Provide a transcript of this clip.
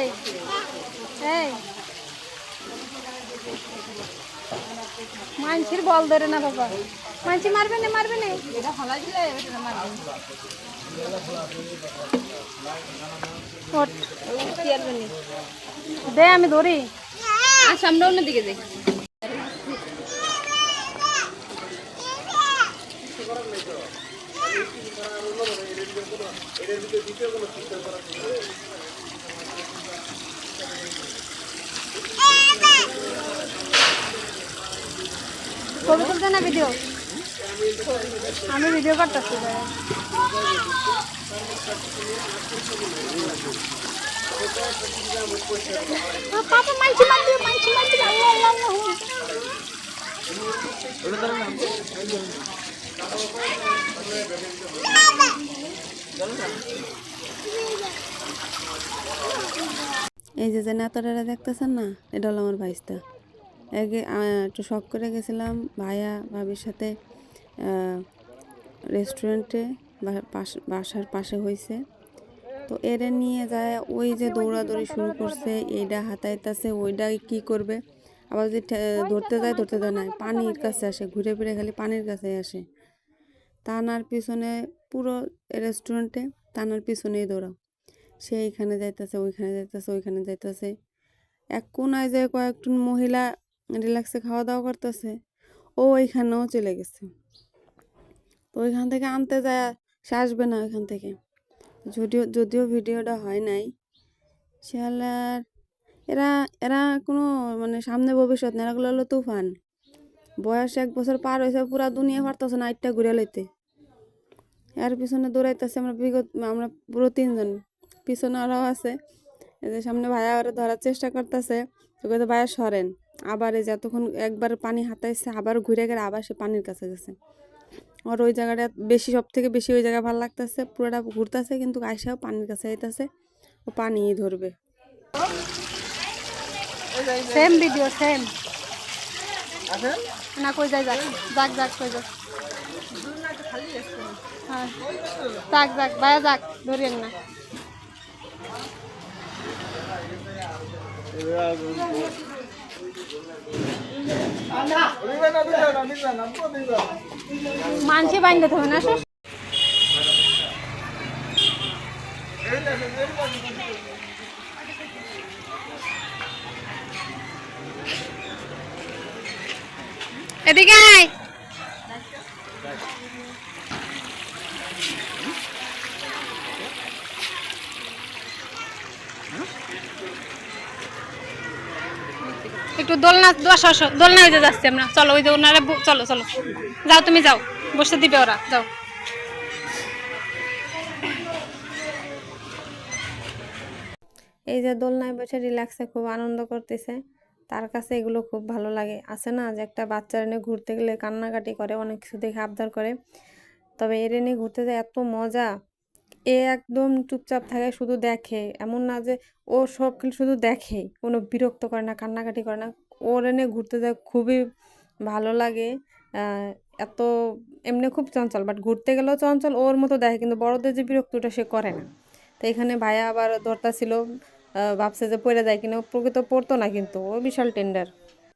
এই এই মানছির বল ধরে না বাবা, মানছি মারবে না মারবে না, দে আমি ধরি। সামনে অন্যদিকে যাই। ছবি তুলতে না ভিডিও? আমি ভিডিও করতেছি। পাপা মানছি মারবে, মানছি মারবে, আল্লাহ আল্লাহ আল্লাহ। এই যে নেতারা দেখতেছেন না, এটা হলো আমার ভাইস্তা। একটু শখ করে গেছিলাম ভাইয়া ভাবির সাথে রেস্টুরেন্টে, বাসার পাশে হয়েছে। তো এরে নিয়ে যায়, ওই যে দৌড়াদৌড়ি শুরু করছে, এইটা হাতাইতেছে, ওইটা কি করবে। আবার যদি ধরতে যায় না, পানির কাছে আসে, ঘুরে ফিরে খালি পানির কাছে আসে। টানার পিছনে পুরো রেস্টুরেন্টে টানার পিছনেই দৌড়াও। সে এইখানে যাইতেছে, ওইখানে যাইতেছে, ওইখানে যাইতেছে। এক কোনায় যে কয়েকজন মহিলা রিল্যাক্সে খাওয়া দাওয়া করতেছে, ও ওইখানেও চলে গেছে। তো ওইখান থেকে আনতে যায়, সে আসবে না ওইখান থেকে। যদিও ভিডিওটা হয় নাই। শিয়ালার এরা এরা কোনো মানে সামনে ভবিষ্যৎ না, এরাগুলো হলো তুফান। বয়স 1 বছর পার হয়েছে, পুরা দুনিয়া পারতেছে না আইটটা ঘুরে লইতে। এর পিছনে দৌড়াইতেছে আমরা পুরো 3 জন, পিছনে ওরাও আছে। এই যে সামনে ভাইয়া ওরা ধরার চেষ্টা করতেছে, তো কইতে ভাইয়া সরেন। আবার এই যতক্ষণ একবার পানি হাতাইছে, আবার ঘুরে গেলে আবার সে পানির কাছে গেছে। আর ওই জায়গাটা সব থেকে বেশি ওই জায়গা ভালো লাগতেছে, পুরোটা ঘুরতেছে কিন্তু আইসাও পানির কাছে আইতেছে, ও পানিই ধরবে। সেম ভিডিও সেম না, কই যাই যাক যাক যাক কই যাক, হ্যাঁ যাক যাক ভাইয়া যাক, ধরিয়েন না। মানছি বাইন্দে হবে না শেষ। এদিকে আয়। একটু দোলনা দোলনা হইতে যাচ্ছি আমরা, চলো ওই যে ওনারা, চলো চলো যাও, তুমি যাও, বসে দিবে ওরা, যাও। এই যে দোলনায় বসে রিল্যাক্সে খুব আনন্দ করতেছে, তার কাছে এগুলো খুব ভালো লাগে। আছে না যে একটা বাচ্চারা নিয়ে ঘুরতে গেলে কান্নাকাটি করে, অনেক কিছু দেখে আবদার করে, তবে এর নিয়ে ঘুরতে যায় এত মজা। এ একদম চুপচাপ থাকে, শুধু দেখে, এমন না যে ও সব শুধু দেখে, কোনো বিরক্ত করে না, কান্নাকাটি করে না। ওর এনে ঘুরতে যায় খুবই ভালো লাগে। এত এমনি খুব চঞ্চল, বাট ঘুরতে গেলেও চঞ্চল, ওর মতো দেখে, কিন্তু বড়দের যে বিরক্তটা সে করে না। তো এখানে ভাইয়া আবার ধরতা ছিল, ভাবছে যে পড়ে যায় কিনা, প্রকৃত পড়তো না, কিন্তু ও বিশাল টেন্ডার।